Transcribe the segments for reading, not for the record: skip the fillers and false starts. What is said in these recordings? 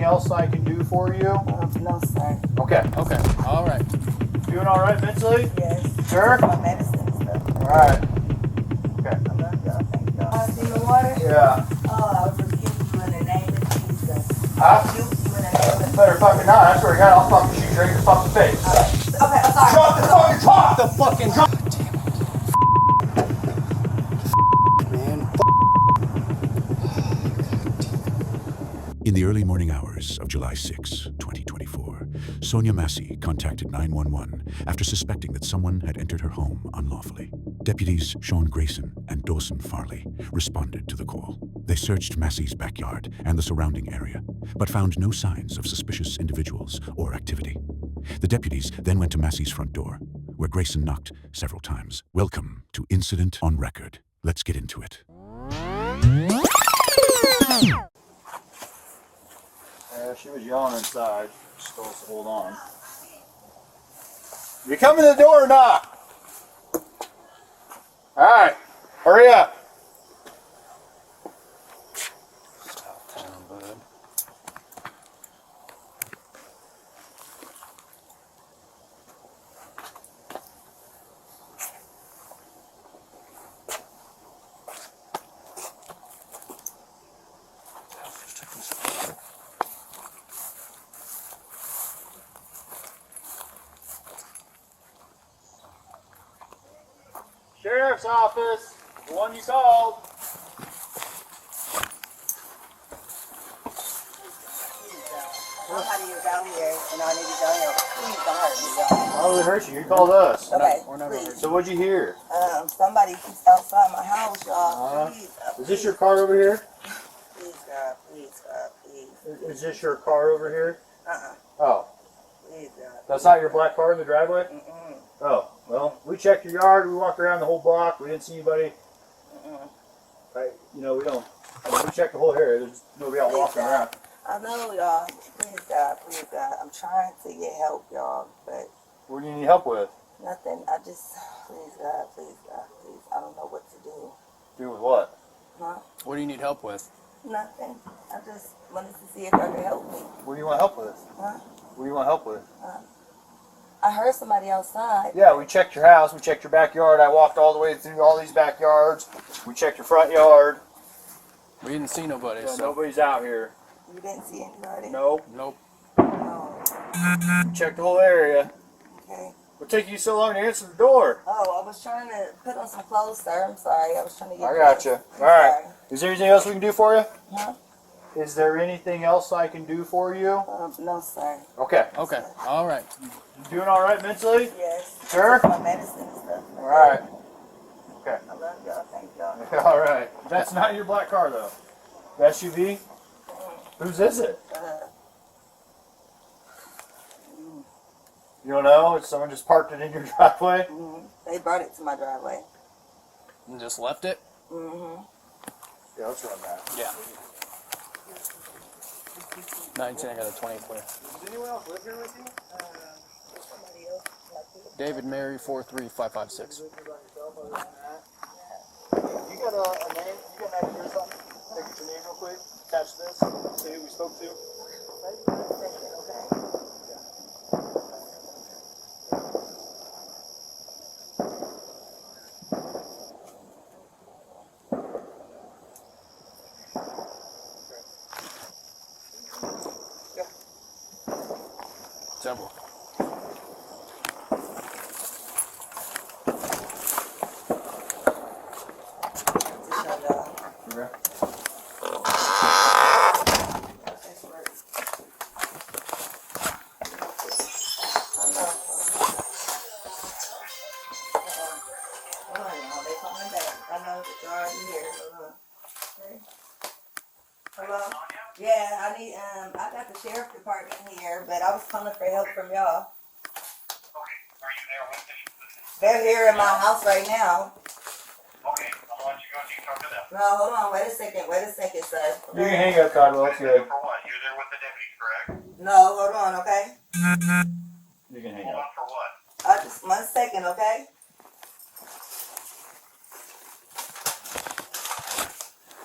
else I can do for you? No, sir. Okay. Okay. All right. Doing all right mentally? Yes. Sure? My medicine and stuff. All right. Okay. I love y'all. Thank y'all. See the water? Yeah. Oh, I was rebuke you in the name of Jesus. Huh? Rebuke you in the name of Better fucking not. I swear to God, I'll fucking shoot you right in the fucking face. Okay, I'm sorry. Drop the fucking top! The fucking. God damn it. Man. In the early morning hours of July 6, 2024, Sonya Massey contacted 911 after suspecting that someone had entered her home unlawfully. Deputies Grayson and Dawson Farley responded to the call. They searched Massey's backyard and the surrounding area, but found no signs of suspicious individuals or activity. The deputies then went to Massey's front door, where Grayson knocked several times. Welcome to Incident on Record. Let's get into it. She was yelling inside. She's supposed to hold on. You come in the door or not? Alright, hurry up. South town, bud. Sheriff's office, the one you called. Somebody is out here and I need your help. Please don't hurt me, y'all. Why would it hurt you? You called us. Okay, We're not please. So what'd you hear? Somebody keeps outside my house, y'all. Please. Is this your car over here? Please, God. Please, God. Please. Is this your car over here? Uh-uh. Oh, Please, God. that's not your black car in the driveway? Mm-mm. Oh, well, we checked your yard. We walked around the whole block. We didn't see anybody. Mm-mm. We don't. We checked the whole area. There's nobody out walking around. I know, y'all. Please, God. Please, God. I'm trying to get help, y'all, but What do you need help with? nothing. I just, please, God. Please, God. Please. I don't know what to do. Do with what? Huh? What do you need help with? Nothing. I just wanted to see if y'all could help me. What do you want help with? Huh? What do you want help with? I heard somebody outside. Yeah, we checked your house. We checked your backyard. I walked all the way through all these backyards. We checked your front yard. We didn't see nobody, Yeah, so. nobody's out here. You didn't see anybody? Nope. Nope. Oh, We checked the whole area. okay. What took you so long to answer the door? Oh, I was trying to put on some clothes, sir. I'm sorry. I was trying to get I gotcha. dressed. I'm All right. sorry. Is there anything else we can do for you? Huh? Is there anything else I can do for you? No, sir. Okay. Okay. All right. You doing all right mentally? Yes. Sure? My medicine and stuff. All right. Okay. I love y'all. Thank y'all. All right. That's not your black car, though. The SUV? Whose is it? You don't know? Someone just parked it in your driveway? They brought it to my driveway. And just left it? Mm-hmm. Yeah, let's run that. Yeah. 19, I got a 20 clear. Does anyone else live here with you? Somebody else. David Mary 43556. You got a name? You got an idea or something? Take your name real quick. Attach this. See who we spoke to. Several. Hello? Yeah, I need, I got the sheriff department here, but I was calling for help from y'all. Okay, are you there with the... They're here in my house right now. Okay, I'll let you go so you can talk to them. No, hold on, wait a second, sir. You can hang up, Codwell. It's good. For what? You're there with the deputy, correct? No, hold on, okay? You can hang Hold up. on for what? Just 1 second, okay?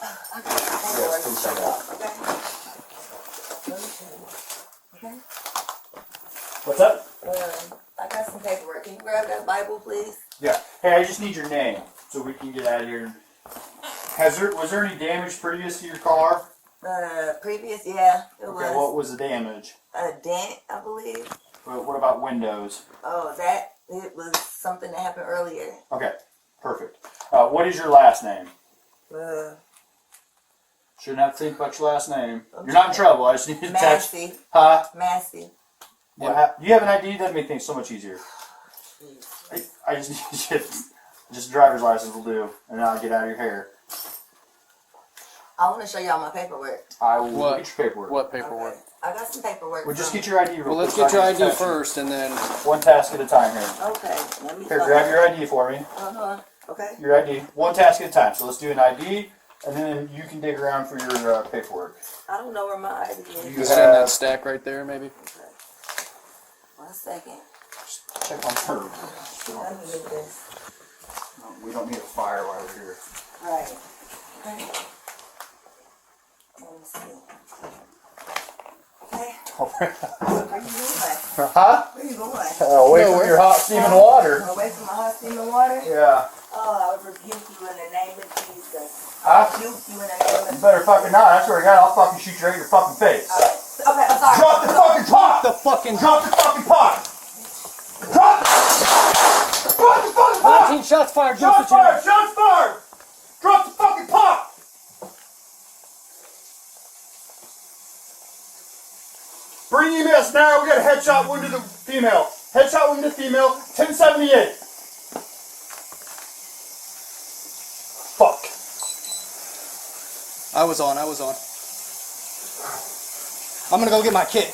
I got the paperwork to show y'all, okay? Okay. What's up? I got some paperwork. Can you grab that Bible, please? Yeah. Hey, I just need your name so we can get out of here. Was there any damage previous to your car? Previous, yeah, it Okay, was. what was the damage? A dent, I believe. What about windows? Oh, it was something that happened earlier. Okay, perfect. What is your last name? Shouldn't have to think about your last name. You're not in trouble. I just need to text. Massey. Huh? Massey. Do you have an ID? That'd make things so much easier. I just need just a driver's license will do, and then I'll get out of your hair. I want to show y'all my paperwork. I will What? get your paperwork. What paperwork? Okay. I got some paperwork. Well, just from- get your ID real Well, let's quick. get your so I can ID text you. first, and then One task at a time here. Okay, let me Here, find grab it. your ID for me. Uh-huh. Okay. Your ID. One task at a time. So let's do an ID, and then you can dig around for your paperwork. I don't know where my ID is. You is it in that have- stack right there, maybe? Okay. 1 second. Check on her. Let me do this. We don't need a fire while we're here. Right. Okay. Let me see. Okay. Where you going? Huh? Where you going? Away Nowhere. from your hot steaming water. Away from my hot steaming water? Yeah. Oh, I would rebuke you in the name of Jesus. Huh? Rebuke you in the name You of better fucking not. I swear to God, I'll fucking shoot you right in your fucking face. Okay, I'm sorry. Drop the fucking pot! The fucking Drop the fucking pot! Drop the fucking pot! 19 shots fired. Shots fired! Shots fired! Drop the fucking pot! Bring EMS now. We got a headshot wound to the female. Headshot wound to the female. 1078. Fuck. I was on. I'm gonna go get my kit.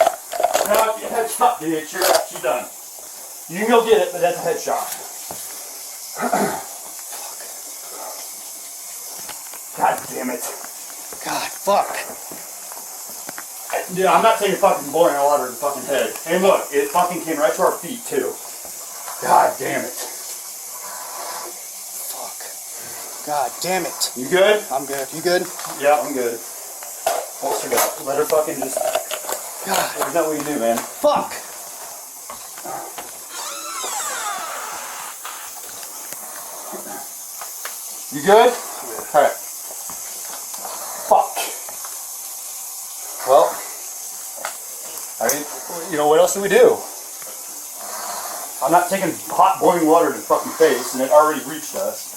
No, your headshot, bitch. You're actually done. You can go get it, but that's a headshot. God damn it. God, fuck. Dude, I'm not taking fucking boiling water to the fucking head. And look, it fucking came right to our feet, too. God damn it. Fuck. God damn it. You good? I'm good. You good? Yeah, I'm good. Hold her up. Let her fucking just... God. There's nothing we can do, man. Fuck. You good? Alright. Fuck. Well, I mean, you know, what else do we do? I'm not taking hot boiling water to the fucking face, and it already reached us.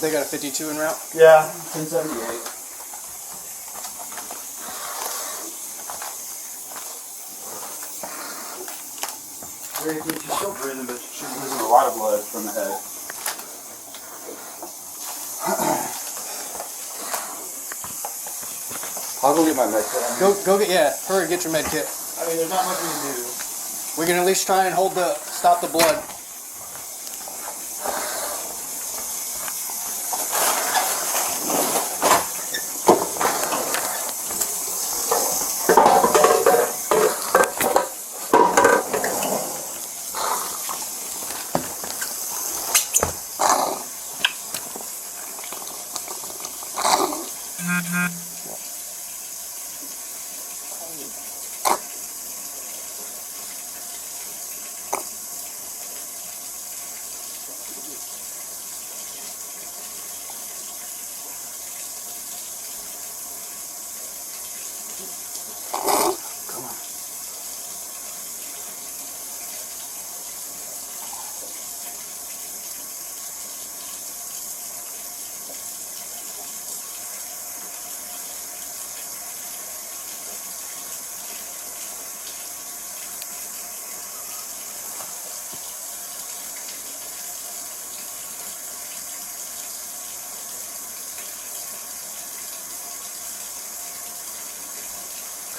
They got a 52 en route? Yeah, 1078. She's still breathing, but she's losing a lot of blood from the head. I'll go get my med kit. Go get, yeah, hurry, get your med kit. I mean, there's not much we can do. We can at least try and stop the blood.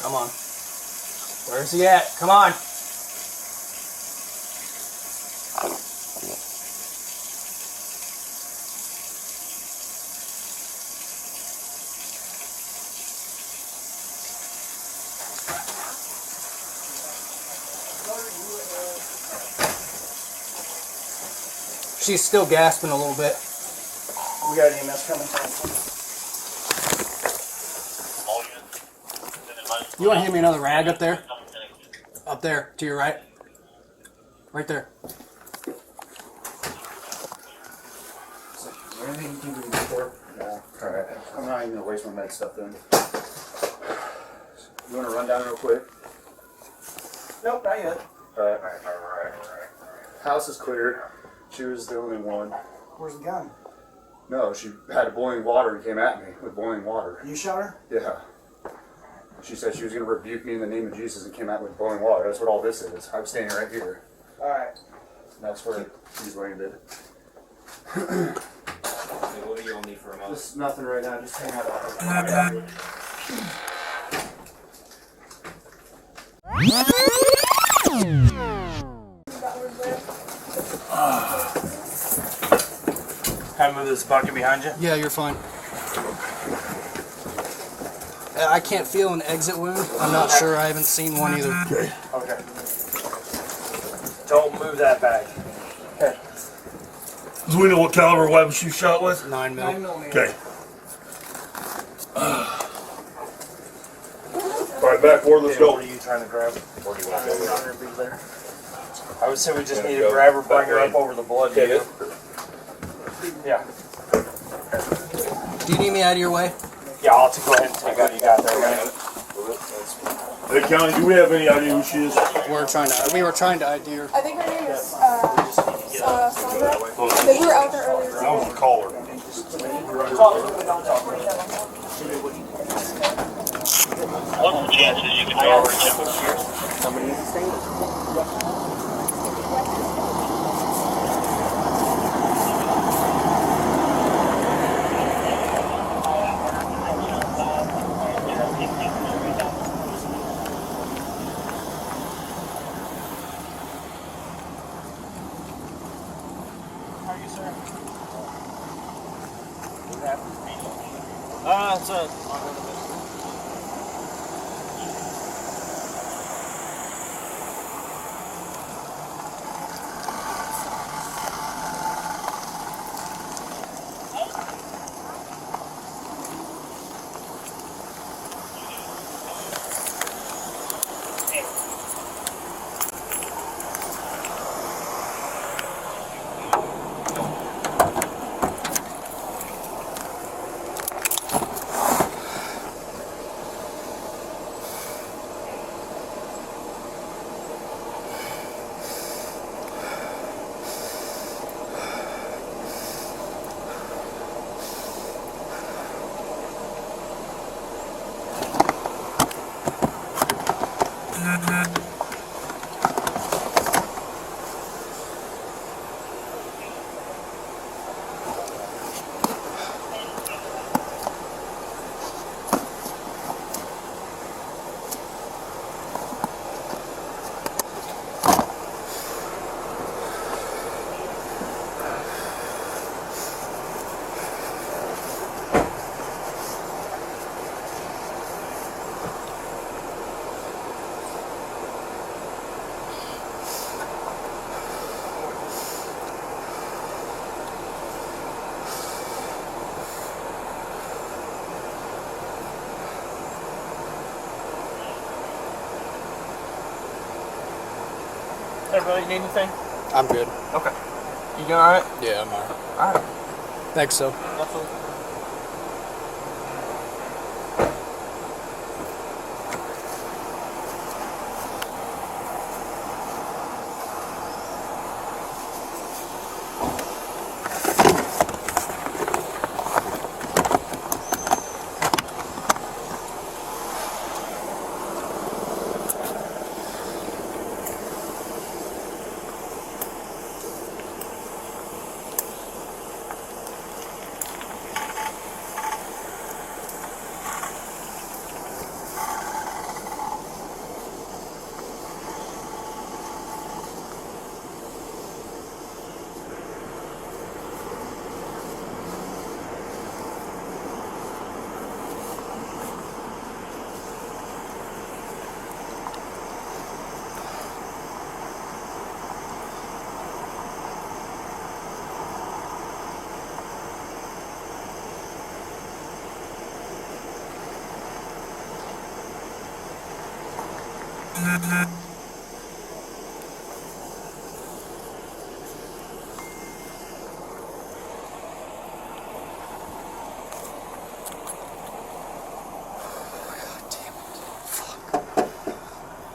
Come on. Where's he at? Come on. She's still gasping a little bit. We got EMS coming. All units. Send in minus You want to hand me another rag up there? Up there, to your right. Right there. Is there anything you can do before? No. Alright. I'm not even gonna waste my med stuff then. You wanna run down real quick? Nope, not yet. Alright. House is clear. She was the only one. Where's the gun? No, she had boiling water and came at me with boiling water. You shot her? Yeah. She said she was going to rebuke me in the name of Jesus and came out with boiling water. That's what all this is. I'm standing right here. Alright. That's where she's landed. What do you all need for a month? Just nothing right now. Just hang out. Can I move this bucket behind you? Yeah, you're fine. I can't feel an exit wound. I'm not sure. I haven't seen one either. Okay. Don't move that bag. Okay. Do we know what caliber weapon she shot with? 9 mil. Okay. Right back for let's Okay, go. what are you trying to grab? Or do you want to go there? I would say we just need to grab her, bring her up over the blood. Yeah. Do you need me out of your way? Yeah, I'll go ahead and take what you got there, man. Hey, County, do we have any idea who she is? We were trying to ID her. I think her name is Sandra. We were out there earlier. I was a caller. What's the chances you can draw her attention? It's a... Everybody need anything? I'm good. Okay. You doing alright? Yeah, I'm alright. Alright. Thanks, so. Absolutely.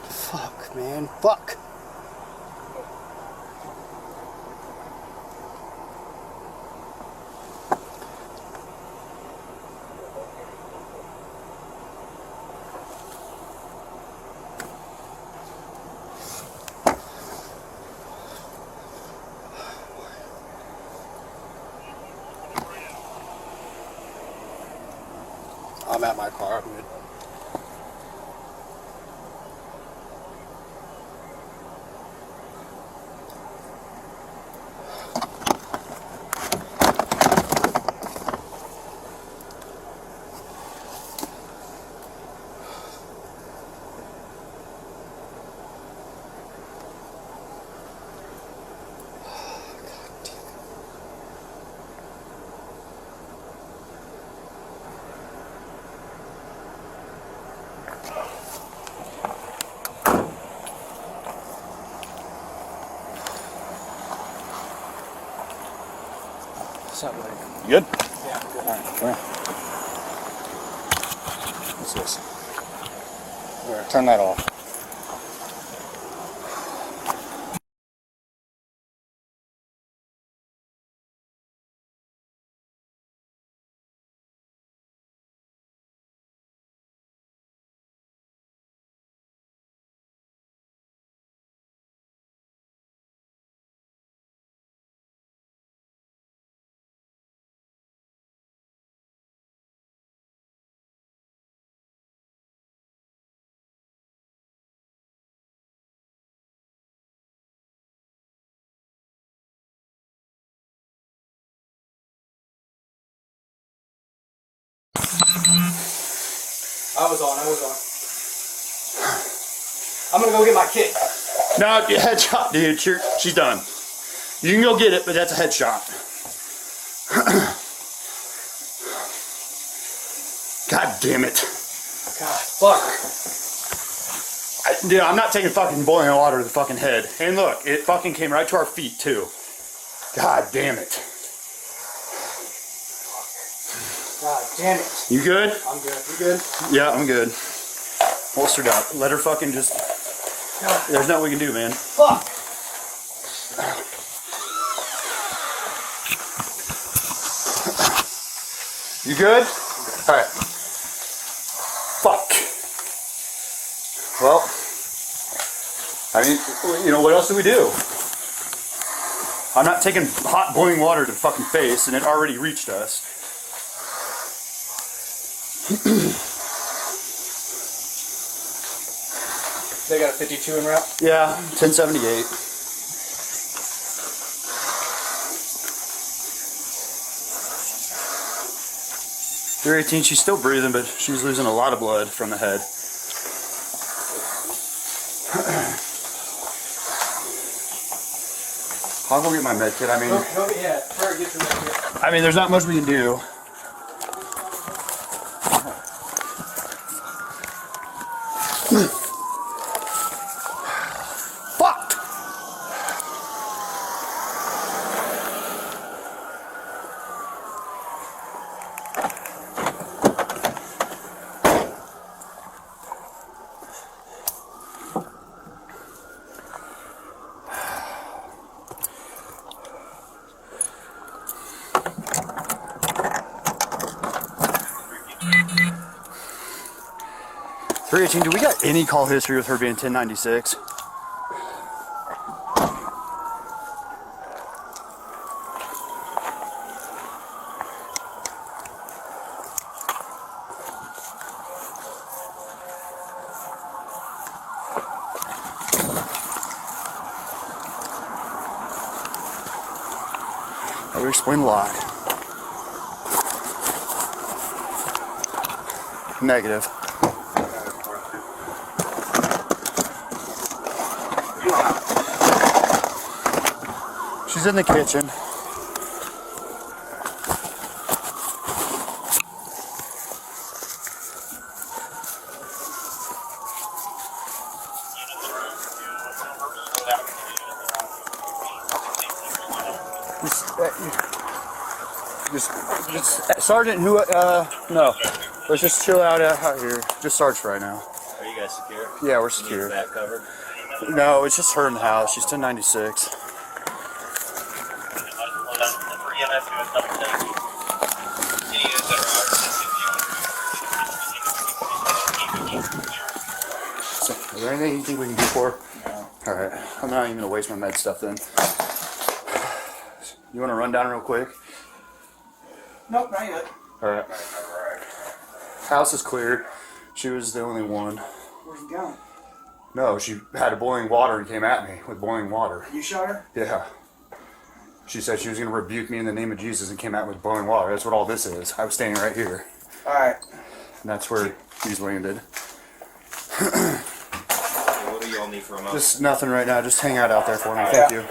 Fuck, man. Fuck. I'm at my car. I'm good. What's up, buddy? You good? Yeah, I'm good. Alright, come here. What's this? Here, turn that off. I was on. I'm gonna go get my kit. No, headshot, dude. She's done. You can go get it, but that's a headshot. God damn it. God, fuck. Dude, I'm not taking fucking boiling water to the fucking head. And look, it fucking came right to our feet, too. God damn it. God damn it. You good? I'm good. You good? Yeah, I'm good. Holstered up. Let her fucking just... There's nothing we can do, man. Fuck. You good? Alright. Fuck. Well, I mean, you know, what else do we do? I'm not taking hot boiling water to the fucking face, and it already reached us. They got a 52 in route? Yeah, 1078. They're 18, she's still breathing, but she's losing a lot of blood from the head. I'll go get my med kit. I mean, Yeah, get your med kit. I mean, there's not much we can do. Fuck! $318, do we got any call history with her being 1096? That would explain a lot. Negative. She's in the kitchen. Just Sergeant, who, no. Let's just chill out here. Just Sarge for right now. Are you guys secure? Yeah, we're secure. That covered? No, it's just her in the house. She's 1096. So, is there anything you think we can do for her? No. Alright, I'm not even going to waste my med stuff then. You want to run down real quick? Nope, not yet. Alright. House is clear. She was the only one. Where's he going? No, she had a boiling water and came at me with boiling water. You shot her? Yeah. She said she was going to rebuke me in the name of Jesus and came out with boiling water. That's what all this is. I was standing right here. Alright. And that's where he's landed. What do y'all need from us? Just nothing right now. Just hang out there for me. Thank you.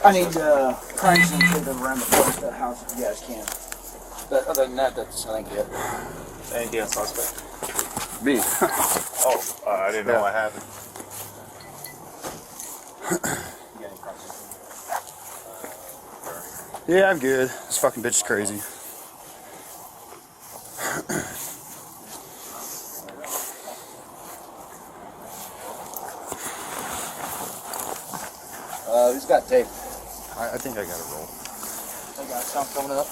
I need crime scene cleared around the house if you guys can. But other than that, that's I think it. Anything else suspect? Me. Oh, I didn't know what happened. You got any crime scene? Yeah, I'm good. This fucking bitch is crazy. Who's got tape? I think I got a roll. I got something coming up.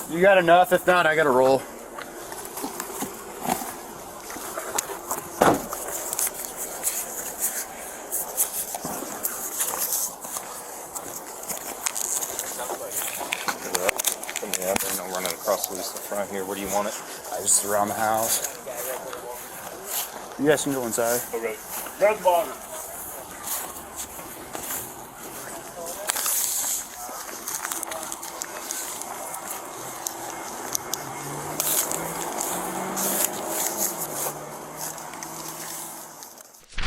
You got enough? If not, I got a roll. Running across the front here. Where do you want it? I just around the house. You guys can go inside. Okay. Grab the bottle.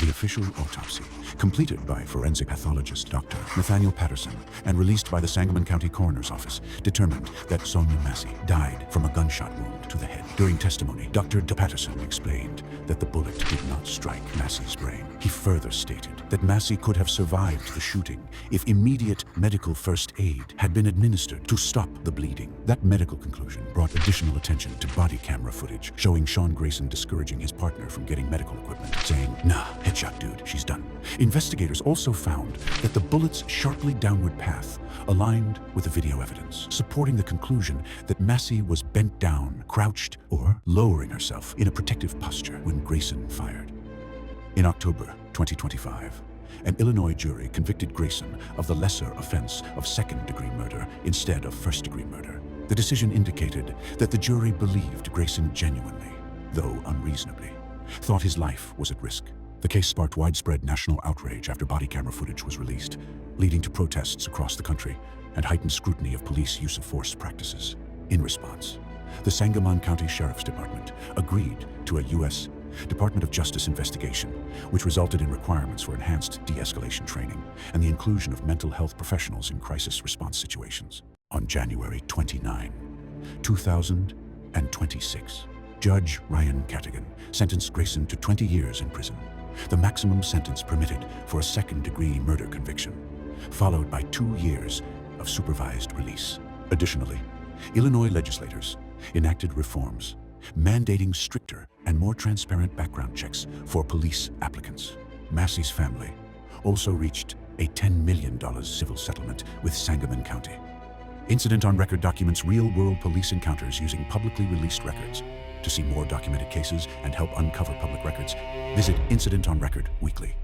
The official autopsy, completed by forensic pathologist Dr. Nathaniel Patterson and released by the Sangamon County Coroner's Office, determined that Sonya Massey died from a gunshot wound to the head. During testimony, Dr. Patterson explained that the bullet did not strike Massey's brain. He further stated that Massey could have survived the shooting if immediate medical first aid had been administered to stop the bleeding. That medical conclusion brought additional attention to body camera footage showing Sean Grayson discouraging his partner from getting medical equipment, saying, "Nah, headshot dude, she's done." Investigators also found that the bullet's sharply downward path aligned with the video evidence, supporting the conclusion that Massey was bent down, crouched, or lowering herself in a protective posture when Grayson fired. In October 2025, an Illinois jury convicted Grayson of the lesser offense of second-degree murder instead of first-degree murder. The decision indicated that the jury believed Grayson genuinely, though unreasonably, thought his life was at risk. The case sparked widespread national outrage after body camera footage was released, leading to protests across the country and heightened scrutiny of police use of force practices. In response, the Sangamon County Sheriff's Department agreed to a U.S. Department of Justice investigation, which resulted in requirements for enhanced de-escalation training and the inclusion of mental health professionals in crisis response situations. On January 29, 2026, Judge Ryan Catigan sentenced Grayson to 20 years in prison, the maximum sentence permitted for a second-degree murder conviction, followed by 2 years of supervised release. Additionally, Illinois legislators enacted reforms mandating stricter and more transparent background checks for police applicants. Massey's family also reached a $10 million civil settlement with Sangamon County. Incident on Record documents real-world police encounters using publicly released records. To see more documented cases and help uncover public records, visit Incident on Record weekly.